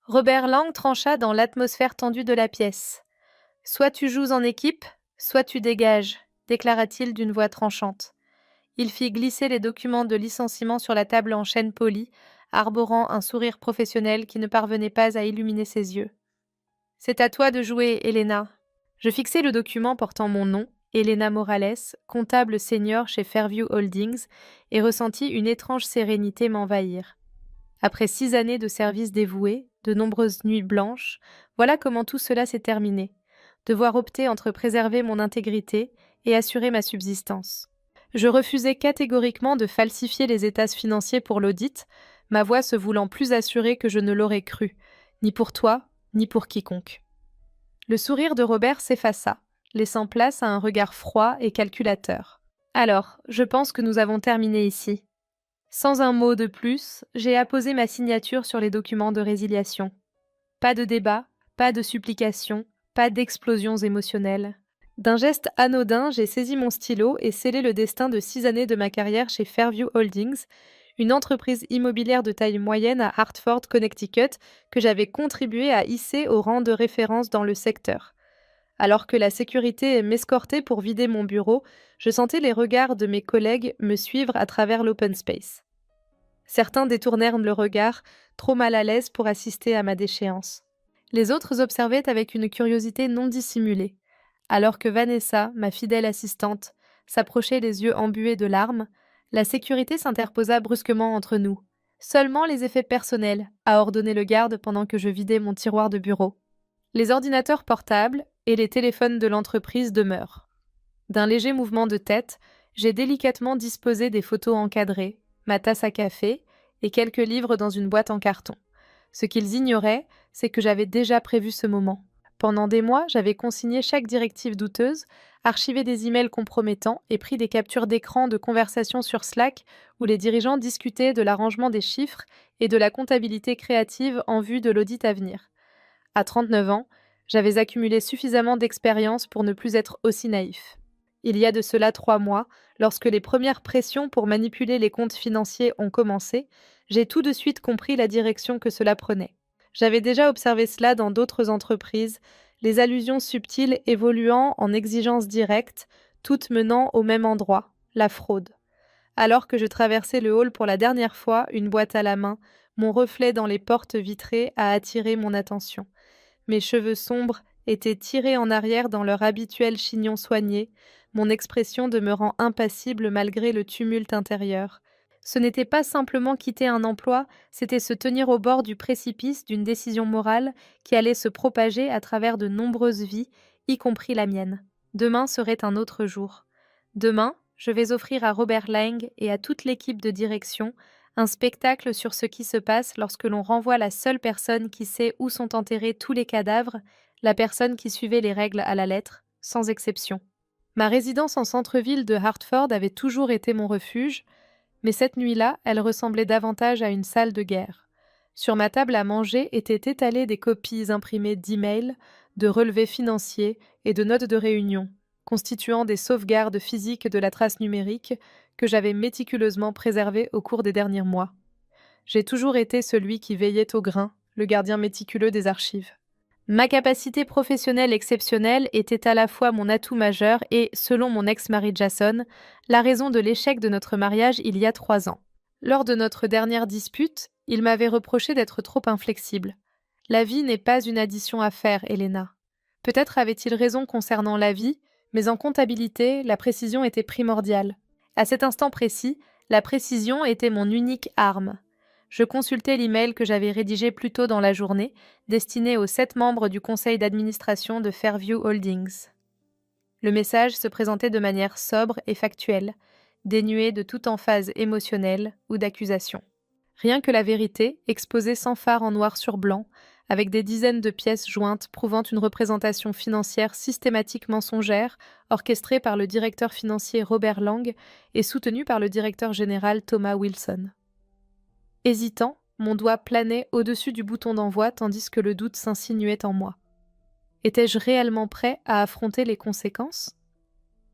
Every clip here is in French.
Robert Lang trancha dans l'atmosphère tendue de la pièce. Soit tu joues en équipe, soit tu dégages, déclara-t-il d'une voix tranchante. Il fit glisser les documents de licenciement sur la table en chêne poli, arborant un sourire professionnel qui ne parvenait pas à illuminer ses yeux. C'est à toi de jouer, Elena. Je fixai le document portant mon nom, Elena Morales, comptable senior chez Fairview Holdings, et ressentis une étrange sérénité m'envahir. Après 6 années de service dévoué, de nombreuses nuits blanches, voilà comment tout cela s'est terminé. Devoir opter entre préserver mon intégrité et assurer ma subsistance. Je refusai catégoriquement de falsifier les états financiers pour l'audit, ma voix se voulant plus assurée que je ne l'aurais cru, ni pour toi, ni pour quiconque. Le sourire de Robert s'effaça, laissant place à un regard froid et calculateur. Alors, je pense que nous avons terminé ici. Sans un mot de plus, j'ai apposé ma signature sur les documents de résiliation. Pas de débat, pas de supplication, pas d'explosions émotionnelles. D'un geste anodin, j'ai saisi mon stylo et scellé le destin de 6 années de ma carrière chez Fairview Holdings, une entreprise immobilière de taille moyenne à Hartford, Connecticut, que j'avais contribué à hisser au rang de référence dans le secteur. Alors que la sécurité m'escortait pour vider mon bureau, je sentais les regards de mes collègues me suivre à travers l'open space. Certains détournèrent le regard, trop mal à l'aise pour assister à ma déchéance. Les autres observaient avec une curiosité non dissimulée. Alors que Vanessa, ma fidèle assistante, s'approchait les yeux embués de larmes, la sécurité s'interposa brusquement entre nous. Seulement les effets personnels, a ordonné le garde pendant que je vidais mon tiroir de bureau. Les ordinateurs portables et les téléphones de l'entreprise demeurent. D'un léger mouvement de tête, j'ai délicatement disposé des photos encadrées, ma tasse à café et quelques livres dans une boîte en carton. Ce qu'ils ignoraient, c'est que j'avais déjà prévu ce moment. Pendant des mois, j'avais consigné chaque directive douteuse, archivé des emails compromettants et pris des captures d'écran de conversations sur Slack où les dirigeants discutaient de l'arrangement des chiffres et de la comptabilité créative en vue de l'audit à venir. À 39 ans, j'avais accumulé suffisamment d'expérience pour ne plus être aussi naïf. Il y a de cela 3 mois, lorsque les premières pressions pour manipuler les comptes financiers ont commencé, j'ai tout de suite compris la direction que cela prenait. J'avais déjà observé cela dans d'autres entreprises, les allusions subtiles évoluant en exigences directes, toutes menant au même endroit, la fraude. Alors que je traversais le hall pour la dernière fois, une boîte à la main, mon reflet dans les portes vitrées a attiré mon attention. Mes cheveux sombres étaient tirés en arrière dans leur habituel chignon soigné, mon expression demeurant impassible malgré le tumulte intérieur. Ce n'était pas simplement quitter un emploi, c'était se tenir au bord du précipice d'une décision morale qui allait se propager à travers de nombreuses vies, y compris la mienne. Demain serait un autre jour. Demain, je vais offrir à Robert Lang et à toute l'équipe de direction un spectacle sur ce qui se passe lorsque l'on renvoie la seule personne qui sait où sont enterrés tous les cadavres, la personne qui suivait les règles à la lettre, sans exception. Ma résidence en centre-ville de Hartford avait toujours été mon refuge, mais cette nuit-là, elle ressemblait davantage à une salle de guerre. Sur ma table à manger étaient étalées des copies imprimées d'emails, de relevés financiers et de notes de réunion, constituant des sauvegardes physiques de la trace numérique que j'avais méticuleusement préservées au cours des derniers mois. J'ai toujours été celui qui veillait au grain, le gardien méticuleux des archives. Ma capacité professionnelle exceptionnelle était à la fois mon atout majeur et, selon mon ex-mari Jason, la raison de l'échec de notre mariage il y a 3 ans. Lors de notre dernière dispute, il m'avait reproché d'être trop inflexible. La vie n'est pas une addition à faire, Elena. Peut-être avait-il raison concernant la vie, mais en comptabilité, la précision était primordiale. À cet instant précis, la précision était mon unique arme. Je consultai l'email que j'avais rédigé plus tôt dans la journée, destiné aux 7 membres du conseil d'administration de Fairview Holdings. Le message se présentait de manière sobre et factuelle, dénué de toute emphase émotionnelle ou d'accusation. Rien que la vérité, exposée sans phare en noir sur blanc, avec des dizaines de pièces jointes prouvant une représentation financière systématique mensongère, orchestrée par le directeur financier Robert Lang et soutenue par le directeur général Thomas Wilson. Hésitant, mon doigt planait au-dessus du bouton d'envoi tandis que le doute s'insinuait en moi. Étais-je réellement prêt à affronter les conséquences ?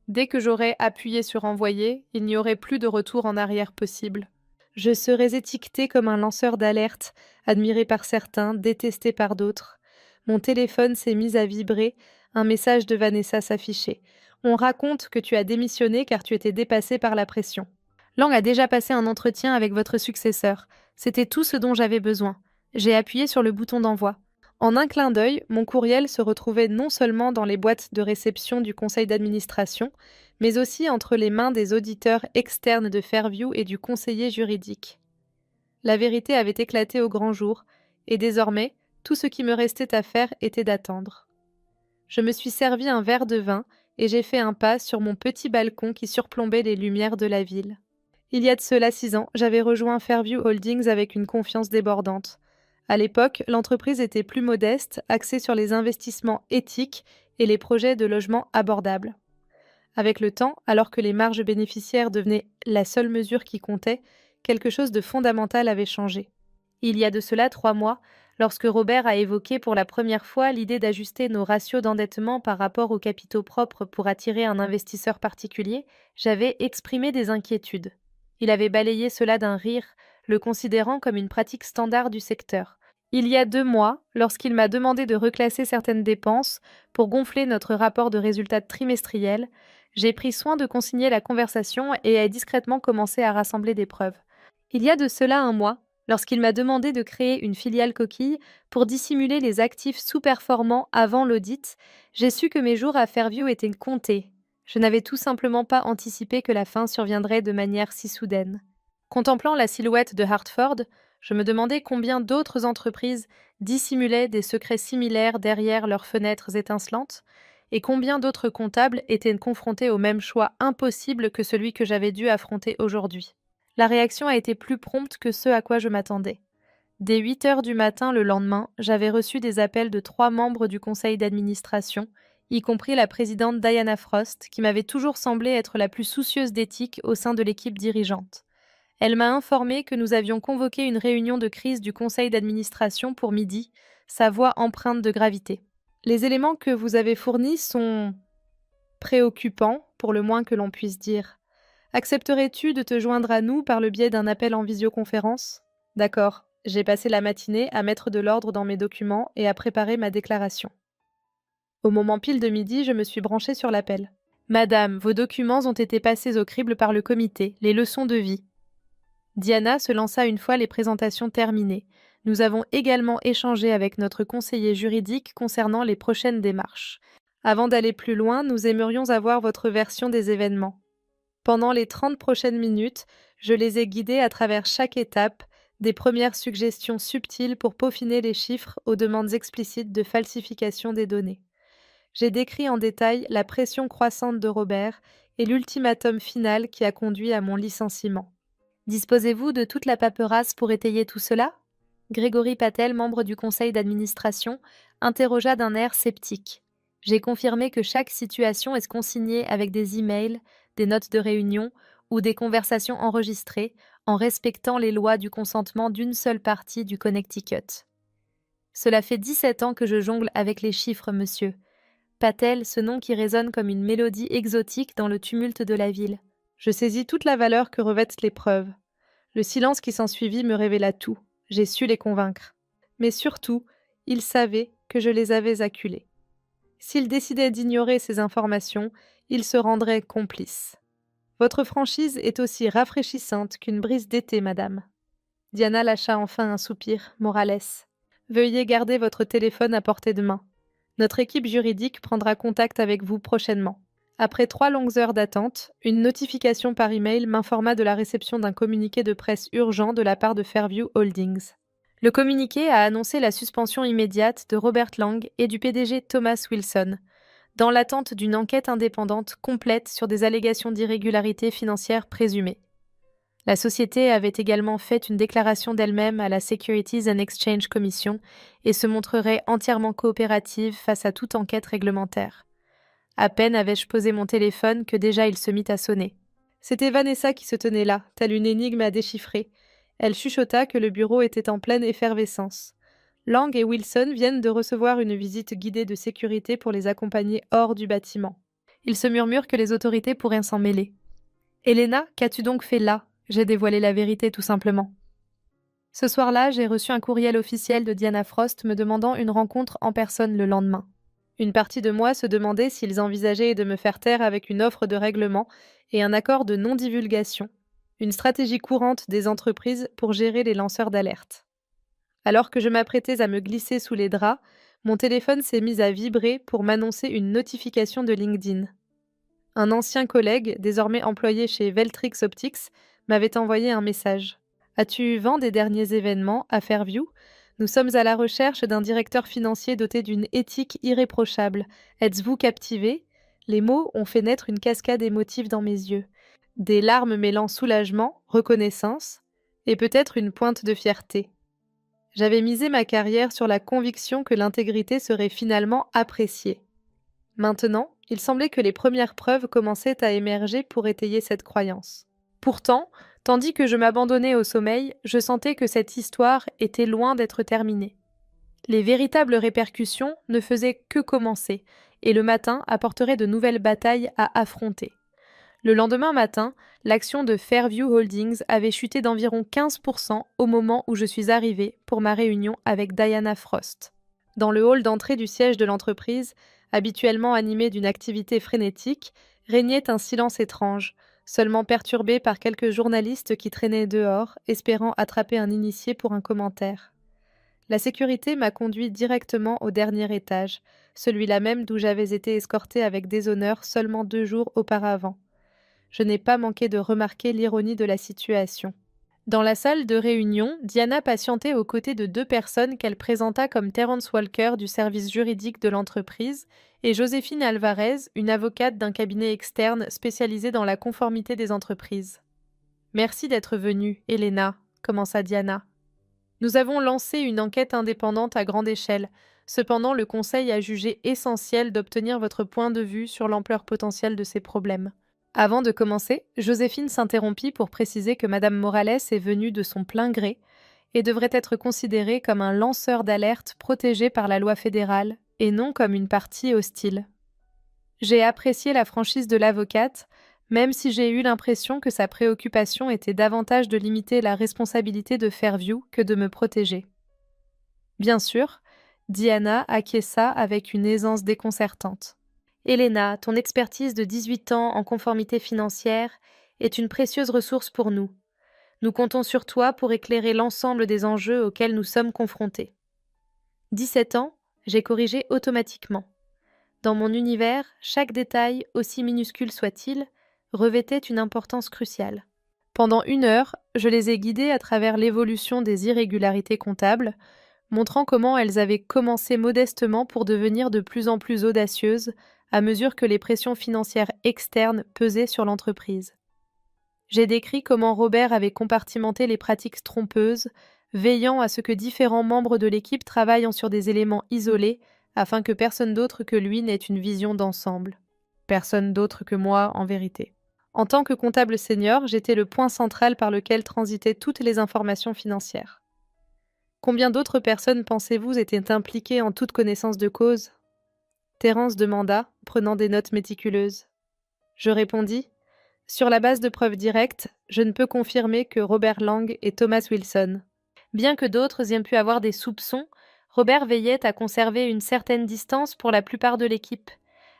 Dès que j'aurais appuyé sur envoyer, il n'y aurait plus de retour en arrière possible. Je serais étiquetée comme un lanceur d'alerte, admiré par certains, détesté par d'autres. Mon téléphone s'est mis à vibrer, un message de Vanessa s'affichait. On raconte que tu as démissionné car tu étais dépassé par la pression. Lang a déjà passé un entretien avec votre successeur. C'était tout ce dont j'avais besoin. J'ai appuyé sur le bouton d'envoi. En un clin d'œil, mon courriel se retrouvait non seulement dans les boîtes de réception du conseil d'administration, mais aussi entre les mains des auditeurs externes de Fairview et du conseiller juridique. La vérité avait éclaté au grand jour, et désormais, tout ce qui me restait à faire était d'attendre. Je me suis servi un verre de vin et j'ai fait un pas sur mon petit balcon qui surplombait les lumières de la ville. Il y a de cela 6 ans, j'avais rejoint Fairview Holdings avec une confiance débordante. À l'époque, l'entreprise était plus modeste, axée sur les investissements éthiques et les projets de logement abordables. Avec le temps, alors que les marges bénéficiaires devenaient la seule mesure qui comptait, quelque chose de fondamental avait changé. Il y a de cela 3 mois, lorsque Robert a évoqué pour la première fois l'idée d'ajuster nos ratios d'endettement par rapport aux capitaux propres pour attirer un investisseur particulier, j'avais exprimé des inquiétudes. Il avait balayé cela d'un rire, le considérant comme une pratique standard du secteur. Il y a 2 mois, lorsqu'il m'a demandé de reclasser certaines dépenses pour gonfler notre rapport de résultats trimestriel, j'ai pris soin de consigner la conversation et ai discrètement commencé à rassembler des preuves. Il y a de cela 1 mois, lorsqu'il m'a demandé de créer une filiale coquille pour dissimuler les actifs sous-performants avant l'audit, j'ai su que mes jours à Fairview étaient comptés. Je n'avais tout simplement pas anticipé que la fin surviendrait de manière si soudaine. Contemplant la silhouette de Hartford, je me demandais combien d'autres entreprises dissimulaient des secrets similaires derrière leurs fenêtres étincelantes, et combien d'autres comptables étaient confrontés au même choix impossible que celui que j'avais dû affronter aujourd'hui. La réaction a été plus prompte que ce à quoi je m'attendais. Dès 8 heures du matin le lendemain, j'avais reçu des appels de 3 membres du conseil d'administration, y compris la présidente Diana Frost, qui m'avait toujours semblé être la plus soucieuse d'éthique au sein de l'équipe dirigeante. Elle m'a informé que nous avions convoqué une réunion de crise du conseil d'administration pour midi, sa voix empreinte de gravité. Les éléments que vous avez fournis sont préoccupants, pour le moins que l'on puisse dire. Accepterais-tu de te joindre à nous par le biais d'un appel en visioconférence ? D'accord. J'ai passé la matinée à mettre de l'ordre dans mes documents et à préparer ma déclaration. Au moment pile de midi, je me suis branchée sur l'appel. Madame, vos documents ont été passés au crible par le comité, les leçons de vie. Diana se lança une fois les présentations terminées. Nous avons également échangé avec notre conseiller juridique concernant les prochaines démarches. Avant d'aller plus loin, nous aimerions avoir votre version des événements. Pendant les 30 prochaines minutes, je les ai guidés à travers chaque étape, des premières suggestions subtiles pour peaufiner les chiffres aux demandes explicites de falsification des données. J'ai décrit en détail la pression croissante de Robert et l'ultimatum final qui a conduit à mon licenciement. Disposez-vous de toute la paperasse pour étayer tout cela ? Grégory Patel, membre du conseil d'administration, interrogea d'un air sceptique. J'ai confirmé que chaque situation est consignée avec des emails, des notes de réunion ou des conversations enregistrées en respectant les lois du consentement d'une seule partie du Connecticut. Cela fait 17 ans que je jongle avec les chiffres, monsieur. Patel, ce nom qui résonne comme une mélodie exotique dans le tumulte de la ville. Je saisis toute la valeur que revêtent les preuves. Le silence qui s'ensuivit me révéla tout. J'ai su les convaincre. Mais surtout, ils savaient que je les avais acculés. S'ils décidaient d'ignorer ces informations, ils se rendraient complices. Votre franchise est aussi rafraîchissante qu'une brise d'été, madame. Diana lâcha enfin un soupir, Morales. Veuillez garder votre téléphone à portée de main. Notre équipe juridique prendra contact avec vous prochainement. Après 3 longues heures d'attente, une notification par email m'informa de la réception d'un communiqué de presse urgent de la part de Fairview Holdings. Le communiqué a annoncé la suspension immédiate de Robert Lang et du PDG Thomas Wilson, dans l'attente d'une enquête indépendante complète sur des allégations d'irrégularité financière présumées. La société avait également fait une déclaration d'elle-même à la Securities and Exchange Commission et se montrerait entièrement coopérative face à toute enquête réglementaire. À peine avais-je posé mon téléphone que déjà il se mit à sonner. C'était Vanessa qui se tenait là, telle une énigme à déchiffrer. Elle chuchota que le bureau était en pleine effervescence. Lang et Wilson viennent de recevoir une visite guidée de sécurité pour les accompagner hors du bâtiment. Il se murmure que les autorités pourraient s'en mêler. « Helena, qu'as-tu donc fait là ?» J'ai dévoilé la vérité tout simplement. Ce soir-là, j'ai reçu un courriel officiel de Diana Frost me demandant une rencontre en personne le lendemain. Une partie de moi se demandait s'ils envisageaient de me faire taire avec une offre de règlement et un accord de non-divulgation, une stratégie courante des entreprises pour gérer les lanceurs d'alerte. Alors que je m'apprêtais à me glisser sous les draps, mon téléphone s'est mis à vibrer pour m'annoncer une notification de LinkedIn. Un ancien collègue, désormais employé chez Veltrix Optics, m'avait envoyé un message. As-tu eu vent des derniers événements à Fairview? Nous sommes à la recherche d'un directeur financier doté d'une éthique irréprochable. Êtes-vous captivé? Les mots ont fait naître une cascade émotive dans mes yeux. Des larmes mêlant soulagement, reconnaissance, et peut-être une pointe de fierté. J'avais misé ma carrière sur la conviction que l'intégrité serait finalement appréciée. Maintenant, il semblait que les premières preuves commençaient à émerger pour étayer cette croyance. Pourtant, tandis que je m'abandonnais au sommeil, je sentais que cette histoire était loin d'être terminée. Les véritables répercussions ne faisaient que commencer, et le matin apporterait de nouvelles batailles à affronter. Le lendemain matin, l'action de Fairview Holdings avait chuté d'environ 15% au moment où je suis arrivée pour ma réunion avec Diana Frost. Dans le hall d'entrée du siège de l'entreprise, habituellement animé d'une activité frénétique, régnait un silence étrange, seulement perturbé par quelques journalistes qui traînaient dehors, espérant attraper un initié pour un commentaire. La sécurité m'a conduit directement au dernier étage, celui-là même d'où j'avais été escortée avec déshonneur seulement 2 jours auparavant. Je n'ai pas manqué de remarquer l'ironie de la situation. Dans la salle de réunion, Diana patientait aux côtés de 2 personnes qu'elle présenta comme Terence Walker du service juridique de l'entreprise et Joséphine Alvarez, une avocate d'un cabinet externe spécialisé dans la conformité des entreprises. « Merci d'être venue, Elena », commença Diana. « Nous avons lancé une enquête indépendante à grande échelle. Cependant, le Conseil a jugé essentiel d'obtenir votre point de vue sur l'ampleur potentielle de ces problèmes. » Avant de commencer, Joséphine s'interrompit pour préciser que Madame Morales est venue de son plein gré et devrait être considérée comme un lanceur d'alerte protégé par la loi fédérale et non comme une partie hostile. J'ai apprécié la franchise de l'avocate, même si j'ai eu l'impression que sa préoccupation était davantage de limiter la responsabilité de Fairview que de me protéger. Bien sûr, Diana acquiesça avec une aisance déconcertante. Elena, ton expertise de 18 ans en conformité financière est une précieuse ressource pour nous. Nous comptons sur toi pour éclairer l'ensemble des enjeux auxquels nous sommes confrontés. 17 ans, j'ai corrigé automatiquement. Dans mon univers, chaque détail, aussi minuscule soit-il, revêtait une importance cruciale. Pendant 1 heure, je les ai guidées à travers l'évolution des irrégularités comptables, montrant comment elles avaient commencé modestement pour devenir de plus en plus audacieuses à mesure que les pressions financières externes pesaient sur l'entreprise. J'ai décrit comment Robert avait compartimenté les pratiques trompeuses, veillant à ce que différents membres de l'équipe travaillent sur des éléments isolés afin que personne d'autre que lui n'ait une vision d'ensemble. Personne d'autre que moi, en vérité. En tant que comptable senior, j'étais le point central par lequel transitaient toutes les informations financières. Combien d'autres personnes pensez-vous étaient impliquées en toute connaissance de cause ? Terence demanda, prenant des notes méticuleuses. Je répondis, « Sur la base de preuves directes, je ne peux confirmer que Robert Lang et Thomas Wilson. » Bien que d'autres aient pu avoir des soupçons, Robert veillait à conserver une certaine distance pour la plupart de l'équipe,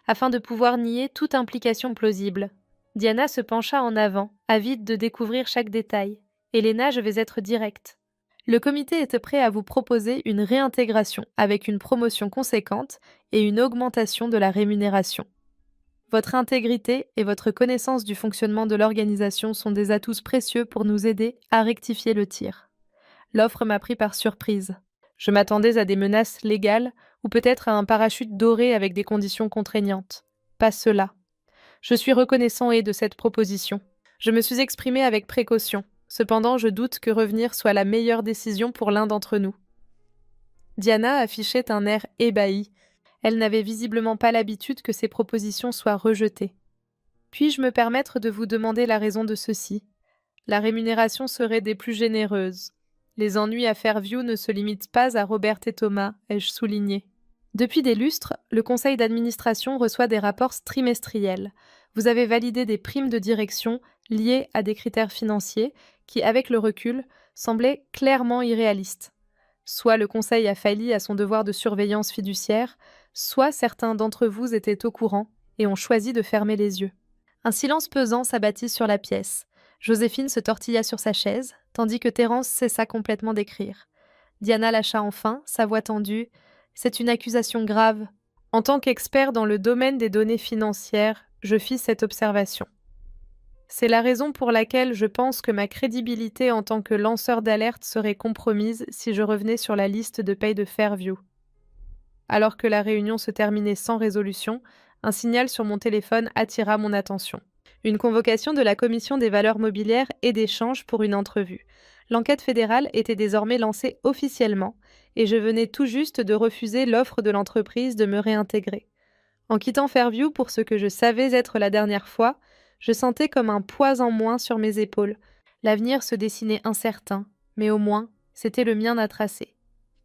afin de pouvoir nier toute implication plausible. Diana se pencha en avant, avide de découvrir chaque détail. « Elena, je vais être directe. Le comité était prêt à vous proposer une réintégration avec une promotion conséquente et une augmentation de la rémunération. Votre intégrité et votre connaissance du fonctionnement de l'organisation sont des atouts précieux pour nous aider à rectifier le tir. L'offre m'a pris par surprise. Je m'attendais à des menaces légales ou peut-être à un parachute doré avec des conditions contraignantes. Pas cela. Je suis reconnaissant de cette proposition. Je me suis exprimé avec précaution. Cependant, je doute que revenir soit la meilleure décision pour l'un d'entre nous. Diana affichait un air ébahi. Elle n'avait visiblement pas l'habitude que ses propositions soient rejetées. Puis-je me permettre de vous demander la raison de ceci ? La rémunération serait des plus généreuses. Les ennuis à Fairview ne se limitent pas à Robert et Thomas, ai-je souligné. Depuis des lustres, le conseil d'administration reçoit des rapports trimestriels. Vous avez validé des primes de direction liés à des critères financiers qui, avec le recul, semblaient clairement irréalistes. Soit le conseil a failli à son devoir de surveillance fiduciaire, soit certains d'entre vous étaient au courant et ont choisi de fermer les yeux. Un silence pesant s'abattit sur la pièce. Joséphine se tortilla sur sa chaise, tandis que Thérence cessa complètement d'écrire. Diana lâcha enfin, sa voix tendue. « C'est une accusation grave. En tant qu'expert dans le domaine des données financières, je fis cette observation. C'est la raison pour laquelle je pense que ma crédibilité en tant que lanceur d'alerte serait compromise si je revenais sur la liste de paye de Fairview. » Alors que la réunion se terminait sans résolution, un signal sur mon téléphone attira mon attention. Une convocation de la Commission des valeurs mobilières et d'échange pour une entrevue. L'enquête fédérale était désormais lancée officiellement et je venais tout juste de refuser l'offre de l'entreprise de me réintégrer. En quittant Fairview pour ce que je savais être la dernière fois, je sentais comme un poids en moins sur mes épaules. L'avenir se dessinait incertain, mais au moins, c'était le mien à tracer.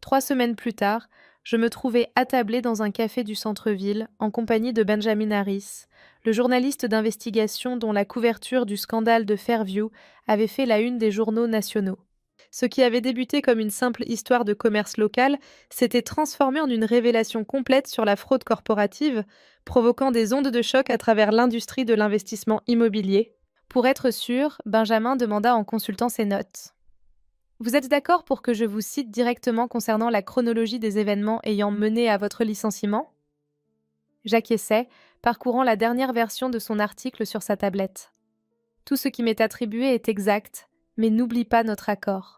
3 semaines plus tard, je me trouvais attablée dans un café du centre-ville en compagnie de Benjamin Harris, le journaliste d'investigation dont la couverture du scandale de Fairview avait fait la une des journaux nationaux. Ce qui avait débuté comme une simple histoire de commerce local s'était transformé en une révélation complète sur la fraude corporative, provoquant des ondes de choc à travers l'industrie de l'investissement immobilier. Pour être sûr, Benjamin demanda en consultant ses notes. « Vous êtes d'accord pour que je vous cite directement concernant la chronologie des événements ayant mené à votre licenciement ?» J'acquiesçai, parcourant la dernière version de son article sur sa tablette. « Tout ce qui m'est attribué est exact, mais n'oublie pas notre accord.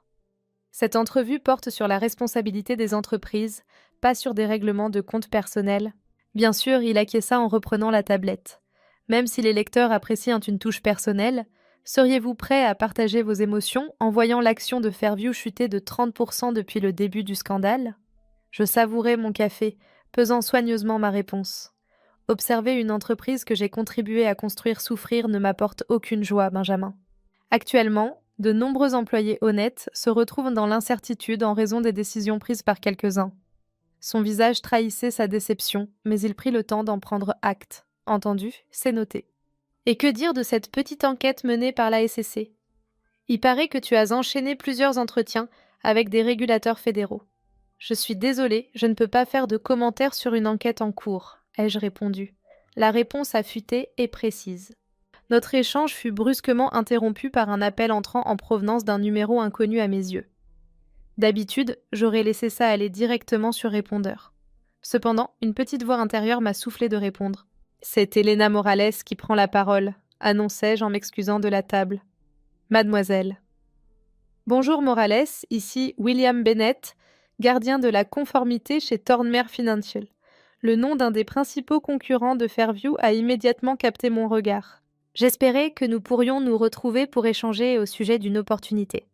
Cette entrevue porte sur la responsabilité des entreprises, pas sur des règlements de compte personnels. » Bien sûr, il acquiesça en reprenant la tablette. Même si les lecteurs apprécient une touche personnelle, seriez-vous prêt à partager vos émotions en voyant l'action de Fairview chuter de 30% depuis le début du scandale ? Je savourais mon café, pesant soigneusement ma réponse. Observer une entreprise que j'ai contribué à construire souffrir ne m'apporte aucune joie, Benjamin. Actuellement, de nombreux employés honnêtes se retrouvent dans l'incertitude en raison des décisions prises par quelques-uns. Son visage trahissait sa déception, mais il prit le temps d'en prendre acte. Entendu, c'est noté. Et que dire de cette petite enquête menée par la SEC ? Il paraît que tu as enchaîné plusieurs entretiens avec des régulateurs fédéraux. Je suis désolée, je ne peux pas faire de commentaires sur une enquête en cours, ai-je répondu. La réponse affûtée et précise. Notre échange fut brusquement interrompu par un appel entrant en provenance d'un numéro inconnu à mes yeux. D'habitude, j'aurais laissé ça aller directement sur répondeur. Cependant, une petite voix intérieure m'a soufflé de répondre. « C'est Elena Morales qui prend la parole », annonçai-je en m'excusant de la table. « Mademoiselle. » « Bonjour Morales, ici William Bennett, gardien de la conformité chez Thornmere Financial. » Le nom d'un des principaux concurrents de Fairview a immédiatement capté mon regard. J'espérais que nous pourrions nous retrouver pour échanger au sujet d'une opportunité.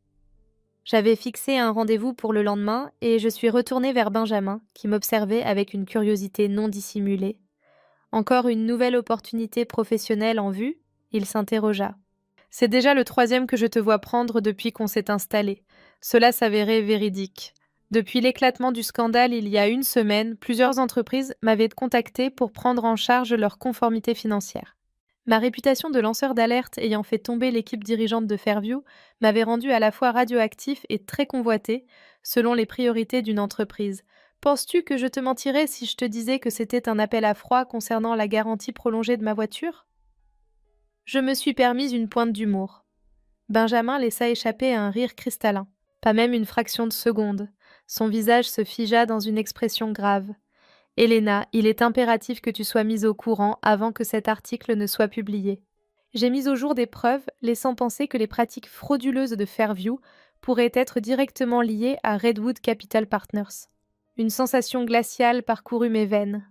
J'avais fixé un rendez-vous pour le lendemain et je suis retournée vers Benjamin, qui m'observait avec une curiosité non dissimulée. « Encore une nouvelle opportunité professionnelle en vue ?» Il s'interrogea. « C'est déjà le 3e que je te vois prendre depuis qu'on s'est installé. » Cela s'avérait véridique. Depuis l'éclatement du scandale il y a 1 semaine, plusieurs entreprises m'avaient contacté pour prendre en charge leur conformité financière. Ma réputation de lanceur d'alerte ayant fait tomber l'équipe dirigeante de Fairview m'avait rendu à la fois radioactif et très convoité, selon les priorités d'une entreprise. Penses-tu que je te mentirais si je te disais que c'était un appel à froid concernant la garantie prolongée de ma voiture ? Je me suis permise une pointe d'humour. Benjamin laissa échapper un rire cristallin. Pas même une fraction de seconde. Son visage se figea dans une expression grave. « Elena, il est impératif que tu sois mise au courant avant que cet article ne soit publié. J'ai mis au jour des preuves laissant penser que les pratiques frauduleuses de Fairview pourraient être directement liées à Redwood Capital Partners. » Une sensation glaciale parcourut mes veines.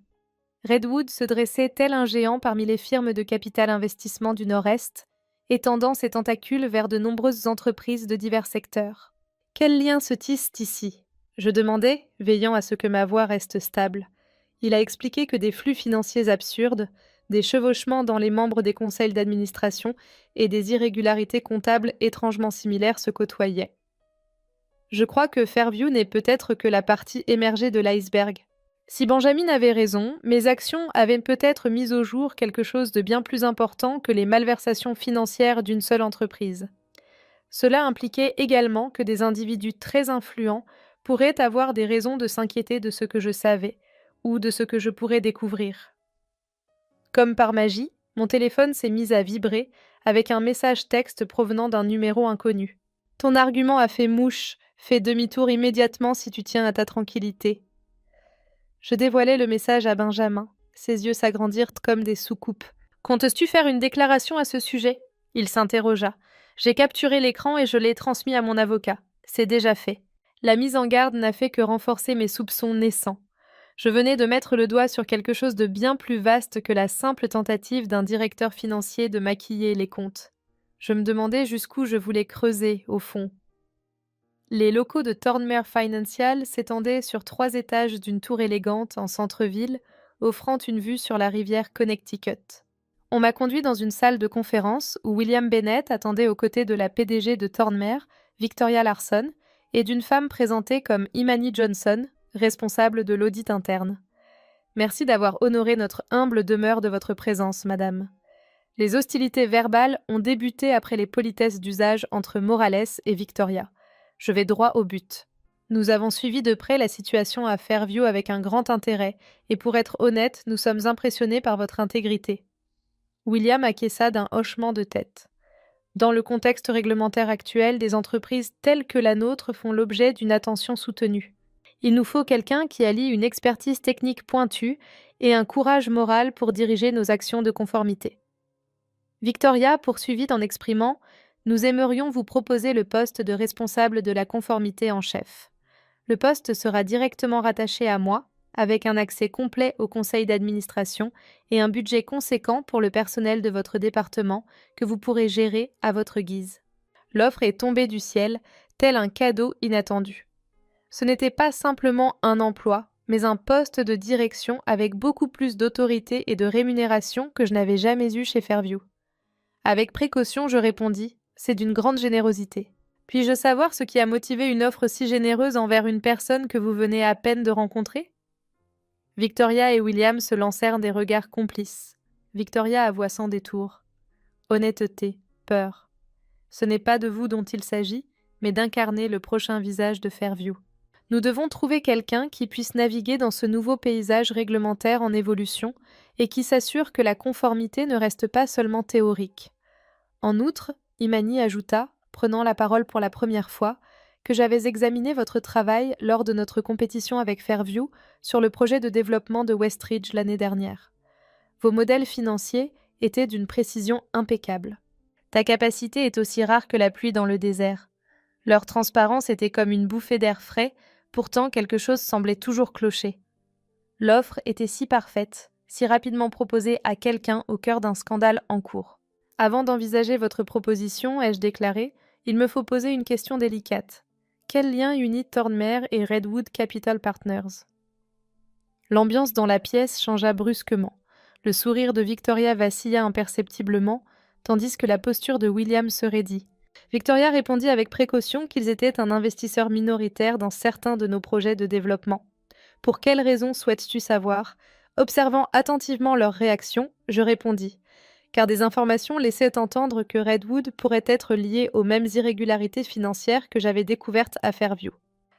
Redwood se dressait tel un géant parmi les firmes de capital investissement du Nord-Est, étendant ses tentacules vers de nombreuses entreprises de divers secteurs. Quels liens se tissent ici ? Je demandai, veillant à ce que ma voix reste stable. Il a expliqué que des flux financiers absurdes, des chevauchements dans les membres des conseils d'administration et des irrégularités comptables étrangement similaires se côtoyaient. Je crois que Fairview n'est peut-être que la partie émergée de l'iceberg. Si Benjamin avait raison, mes actions avaient peut-être mis au jour quelque chose de bien plus important que les malversations financières d'une seule entreprise. Cela impliquait également que des individus très influents pourraient avoir des raisons de s'inquiéter de ce que je savais ou de ce que je pourrais découvrir. Comme par magie, mon téléphone s'est mis à vibrer avec un message texte provenant d'un numéro inconnu. Ton argument a fait mouche, fais demi-tour immédiatement si tu tiens à ta tranquillité. Je dévoilai le message à Benjamin. Ses yeux s'agrandirent comme des soucoupes. Comptes-tu faire une déclaration à ce sujet? Il s'interrogea. J'ai capturé l'écran et je l'ai transmis à mon avocat. C'est déjà fait. La mise en garde n'a fait que renforcer mes soupçons naissants. Je venais de mettre le doigt sur quelque chose de bien plus vaste que la simple tentative d'un directeur financier de maquiller les comptes. Je me demandais jusqu'où je voulais creuser, au fond. Les locaux de Thornmere Financial s'étendaient sur 3 étages d'une tour élégante en centre-ville, offrant une vue sur la rivière Connecticut. On m'a conduit dans une salle de conférence où William Bennett attendait aux côtés de la PDG de Thornmere, Victoria Larson, et d'une femme présentée comme Imani Johnson, responsable de l'audit interne. Merci d'avoir honoré notre humble demeure de votre présence, madame. Les hostilités verbales ont débuté après les politesses d'usage entre Morales et Victoria. Je vais droit au but. Nous avons suivi de près la situation à Fairview avec un grand intérêt, et pour être honnête, nous sommes impressionnés par votre intégrité. William acquiesça d'un hochement de tête. Dans le contexte réglementaire actuel, des entreprises telles que la nôtre font l'objet d'une attention soutenue. Il nous faut quelqu'un qui allie une expertise technique pointue et un courage moral pour diriger nos actions de conformité. Victoria poursuivit en exprimant « Nous aimerions vous proposer le poste de responsable de la conformité en chef. Le poste sera directement rattaché à moi, avec un accès complet au conseil d'administration et un budget conséquent pour le personnel de votre département que vous pourrez gérer à votre guise. » L'offre est tombée du ciel, tel un cadeau inattendu. Ce n'était pas simplement un emploi, mais un poste de direction avec beaucoup plus d'autorité et de rémunération que je n'avais jamais eu chez Fairview. Avec précaution, je répondis « C'est d'une grande générosité. Puis-je savoir ce qui a motivé une offre si généreuse envers une personne que vous venez à peine de rencontrer ?» Victoria et William se lancèrent des regards complices. Victoria avoua sans détour. Honnêteté, peur. Ce n'est pas de vous dont il s'agit, mais d'incarner le prochain visage de Fairview. Nous devons trouver quelqu'un qui puisse naviguer dans ce nouveau paysage réglementaire en évolution et qui s'assure que la conformité ne reste pas seulement théorique. En outre, Imani ajouta, prenant la parole pour la première fois, que j'avais examiné votre travail lors de notre compétition avec Fairview sur le projet de développement de Westridge l'année dernière. Vos modèles financiers étaient d'une précision impeccable. Ta capacité est aussi rare que la pluie dans le désert. Leur transparence était comme une bouffée d'air frais, pourtant quelque chose semblait toujours clocher. L'offre était si parfaite, si rapidement proposée à quelqu'un au cœur d'un scandale en cours. Avant d'envisager votre proposition, ai-je déclaré, il me faut poser une question délicate. Quel lien unit Thornmere et Redwood Capital Partners? L'ambiance dans la pièce changea brusquement. Le sourire de Victoria vacilla imperceptiblement, tandis que la posture de William se raidit. Victoria répondit avec précaution qu'ils étaient un investisseur minoritaire dans certains de nos projets de développement. Pour quelles raisons souhaites-tu savoir? Observant attentivement leur réaction, je répondis. Car des informations laissaient entendre que Redwood pourrait être lié aux mêmes irrégularités financières que j'avais découvertes à Fairview.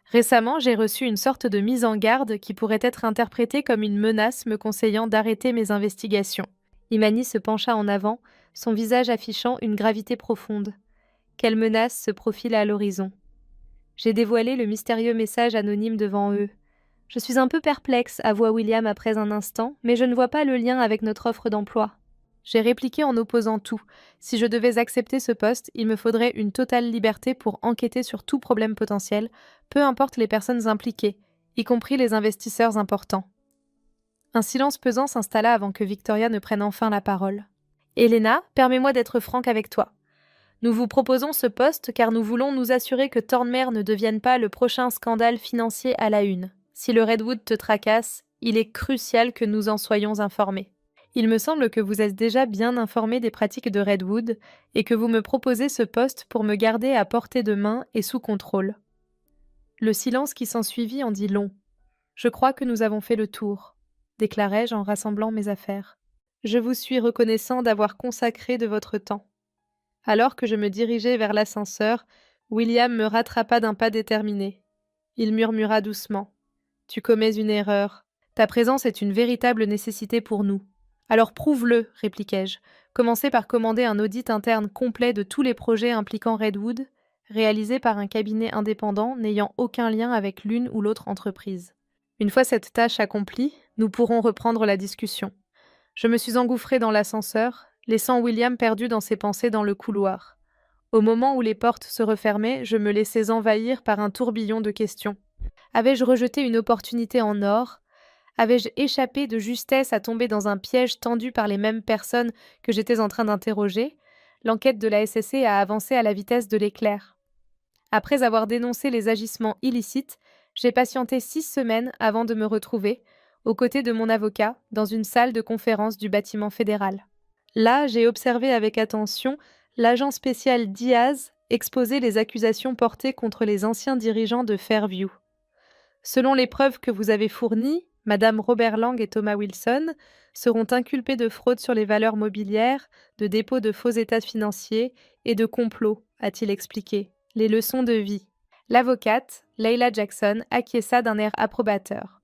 Récemment, j'ai reçu une sorte de mise en garde qui pourrait être interprétée comme une menace me conseillant d'arrêter mes investigations. Imani se pencha en avant, son visage affichant une gravité profonde. Quelle menace se profile à l'horizon? J'ai dévoilé le mystérieux message anonyme devant eux. Je suis un peu perplexe, avoua William après un instant, mais je ne vois pas le lien avec notre offre d'emploi. J'ai répliqué en opposant tout. Si je devais accepter ce poste, il me faudrait une totale liberté pour enquêter sur tout problème potentiel, peu importe les personnes impliquées, y compris les investisseurs importants. Un silence pesant s'installa avant que Victoria ne prenne enfin la parole. « Elena, permets-moi d'être franque avec toi. Nous vous proposons ce poste car nous voulons nous assurer que Thornmere ne devienne pas le prochain scandale financier à la une. Si le Redwood te tracasse, il est crucial que nous en soyons informés. Il me semble que vous êtes déjà bien informé des pratiques de Redwood et que vous me proposez ce poste pour me garder à portée de main et sous contrôle. » Le silence qui s'ensuivit en dit long. Je crois que nous avons fait le tour, déclarai-je en rassemblant mes affaires. Je vous suis reconnaissant d'avoir consacré de votre temps. Alors que je me dirigeais vers l'ascenseur, William me rattrapa d'un pas déterminé. Il murmura doucement. Tu commets une erreur. Ta présence est une véritable nécessité pour nous. Alors prouve-le, répliquai-je. Commencez par commander un audit interne complet de tous les projets impliquant Redwood, réalisé par un cabinet indépendant n'ayant aucun lien avec l'une ou l'autre entreprise. Une fois cette tâche accomplie, nous pourrons reprendre la discussion. Je me suis engouffrée dans l'ascenseur, laissant William perdu dans ses pensées dans le couloir. Au moment où les portes se refermaient, je me laissais envahir par un tourbillon de questions. Avais-je rejeté une opportunité en or? Avais-je échappé de justesse à tomber dans un piège tendu par les mêmes personnes que j'étais en train d'interroger? L'enquête de la SSC a avancé à la vitesse de l'éclair. Après avoir dénoncé les agissements illicites, j'ai patienté 6 semaines avant de me retrouver, aux côtés de mon avocat, dans une salle de conférence du bâtiment fédéral. Là, j'ai observé avec attention l'agent spécial Diaz exposer les accusations portées contre les anciens dirigeants de Fairview. Selon les preuves que vous avez fournies, Madame Robert Lang et Thomas Wilson seront inculpés de fraude sur les valeurs mobilières, de dépôt de faux états financiers et de complot, a-t-il expliqué. Les leçons de vie. L'avocate, Leila Jackson, acquiesça d'un air approbateur.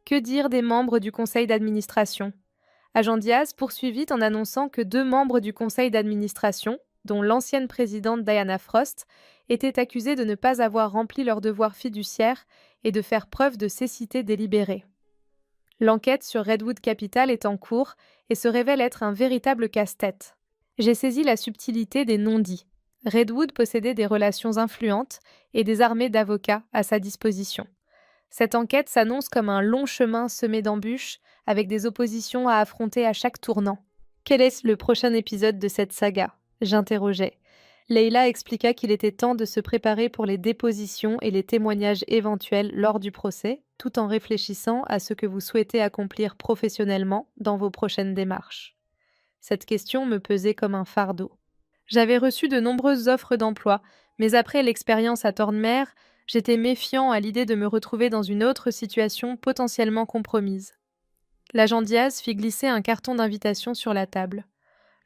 Que dire des membres du conseil d'administration? Agent Diaz poursuivit en annonçant que 2 membres du conseil d'administration, dont l'ancienne présidente Diana Frost, étaient accusés de ne pas avoir rempli leurs devoirs fiduciaires et de faire preuve de cécité délibérée. L'enquête sur Redwood Capital est en cours et se révèle être un véritable casse-tête. J'ai saisi la subtilité des non-dits. Redwood possédait des relations influentes et des armées d'avocats à sa disposition. Cette enquête s'annonce comme un long chemin semé d'embûches, avec des oppositions à affronter à chaque tournant. Quel est le prochain épisode de cette saga? J'interrogeai. Leila expliqua qu'il était temps de se préparer pour les dépositions et les témoignages éventuels lors du procès, tout en réfléchissant à ce que vous souhaitez accomplir professionnellement dans vos prochaines démarches. Cette question me pesait comme un fardeau. J'avais reçu de nombreuses offres d'emploi, mais après l'expérience à Thornmer, j'étais méfiant à l'idée de me retrouver dans une autre situation potentiellement compromise. L'agent Diaz fit glisser un carton d'invitation sur la table.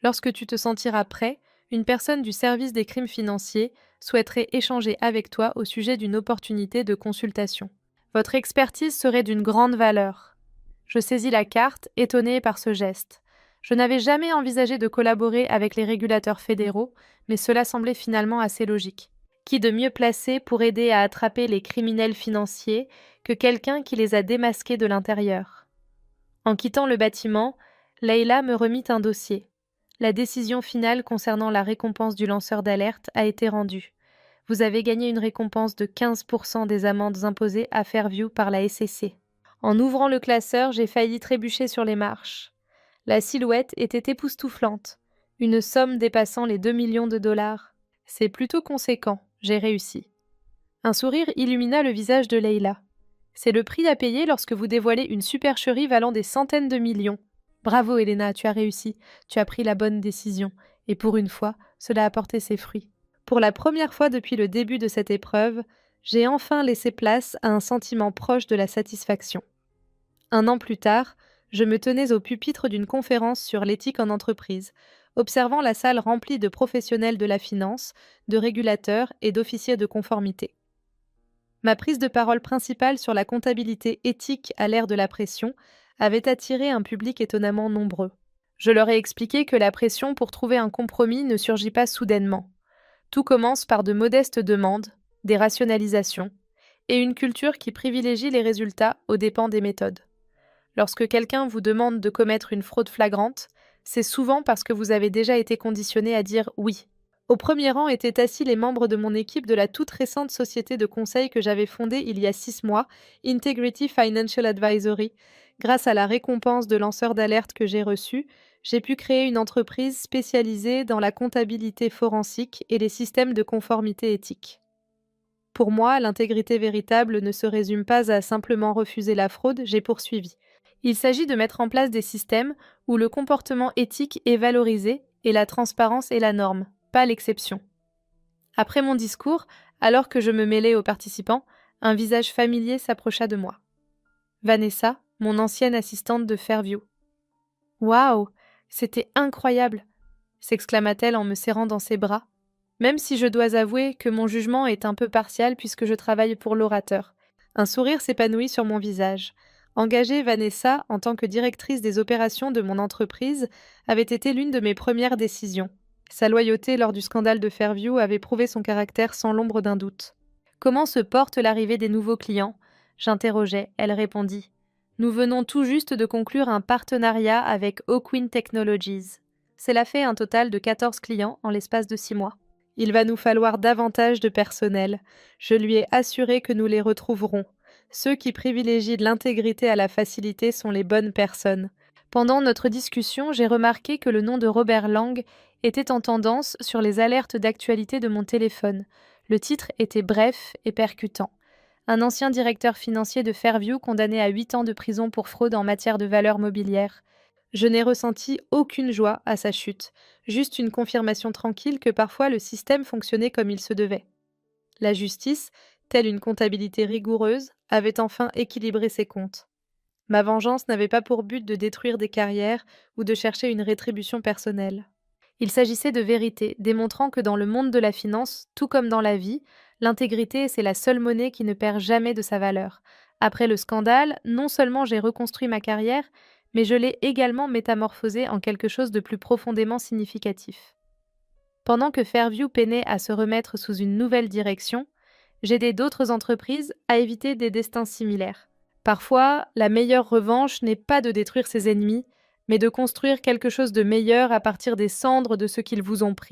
Lorsque tu te sentiras prêt, une personne du service des crimes financiers souhaiterait échanger avec toi au sujet d'une opportunité de consultation. Votre expertise serait d'une grande valeur. Je saisis la carte, étonnée par ce geste. Je n'avais jamais envisagé de collaborer avec les régulateurs fédéraux, mais cela semblait finalement assez logique. Qui de mieux placé pour aider à attraper les criminels financiers que quelqu'un qui les a démasqués de l'intérieur? En quittant le bâtiment, Leila me remit un dossier. La décision finale concernant la récompense du lanceur d'alerte a été rendue. Vous avez gagné une récompense de 15% des amendes imposées à Fairview par la SEC. En ouvrant le classeur, j'ai failli trébucher sur les marches. La silhouette était époustouflante, une somme dépassant les 2 millions de dollars. C'est plutôt conséquent, j'ai réussi. Un sourire illumina le visage de Leila. C'est le prix à payer lorsque vous dévoilez une supercherie valant des centaines de millions. Bravo Elena, tu as réussi, tu as pris la bonne décision, et pour une fois, cela a porté ses fruits. Pour la première fois depuis le début de cette épreuve, j'ai enfin laissé place à un sentiment proche de la satisfaction. 1 an plus tard, je me tenais au pupitre d'une conférence sur l'éthique en entreprise, observant la salle remplie de professionnels de la finance, de régulateurs et d'officiers de conformité. Ma prise de parole principale sur la comptabilité éthique à l'ère de la pression avait attiré un public étonnamment nombreux. Je leur ai expliqué que la pression pour trouver un compromis ne surgit pas soudainement. Tout commence par de modestes demandes, des rationalisations, et une culture qui privilégie les résultats aux dépens des méthodes. Lorsque quelqu'un vous demande de commettre une fraude flagrante, c'est souvent parce que vous avez déjà été conditionné à dire oui. Au premier rang étaient assis les membres de mon équipe de la toute récente société de conseil que j'avais fondée il y a 6 mois, Integrity Financial Advisory. Grâce à la récompense de lanceur d'alerte que j'ai reçue, j'ai pu créer une entreprise spécialisée dans la comptabilité forensique et les systèmes de conformité éthique. Pour moi, l'intégrité véritable ne se résume pas à simplement refuser la fraude, j'ai poursuivi. Il s'agit de mettre en place des systèmes où le comportement éthique est valorisé et la transparence est la norme, pas l'exception. Après mon discours, alors que je me mêlais aux participants, un visage familier s'approcha de moi. Vanessa, mon ancienne assistante de Fairview. Waouh, c'était incroyable, s'exclama-t-elle en me serrant dans ses bras, même si je dois avouer que mon jugement est un peu partial puisque je travaille pour l'orateur. Un sourire s'épanouit sur mon visage. Engager Vanessa en tant que directrice des opérations de mon entreprise avait été l'une de mes premières décisions. Sa loyauté lors du scandale de Fairview avait prouvé son caractère sans l'ombre d'un doute. Comment se porte l'arrivée des nouveaux clients ? J'interrogeai, elle répondit. Nous venons tout juste de conclure un partenariat avec Oakwin Technologies. Cela fait un total de 14 clients en l'espace de 6 mois. Il va nous falloir davantage de personnel. Je lui ai assuré que nous les retrouverons. Ceux qui privilégient l'intégrité à la facilité sont les bonnes personnes. Pendant notre discussion, j'ai remarqué que le nom de Robert Lang était en tendance sur les alertes d'actualité de mon téléphone. Le titre était bref et percutant. Un ancien directeur financier de Fairview condamné à 8 ans de prison pour fraude en matière de valeurs mobilières. Je n'ai ressenti aucune joie à sa chute, juste une confirmation tranquille que parfois le système fonctionnait comme il se devait. La justice, telle une comptabilité rigoureuse, avait enfin équilibré ses comptes. Ma vengeance n'avait pas pour but de détruire des carrières ou de chercher une rétribution personnelle. Il s'agissait de vérité, démontrant que dans le monde de la finance, tout comme dans la vie, l'intégrité, c'est la seule monnaie qui ne perd jamais de sa valeur. Après le scandale, non seulement j'ai reconstruit ma carrière, mais je l'ai également métamorphosée en quelque chose de plus profondément significatif. Pendant que Fairview peinait à se remettre sous une nouvelle direction, j'aidais d'autres entreprises à éviter des destins similaires. Parfois, la meilleure revanche n'est pas de détruire ses ennemis, mais de construire quelque chose de meilleur à partir des cendres de ceux qu'ils vous ont pris.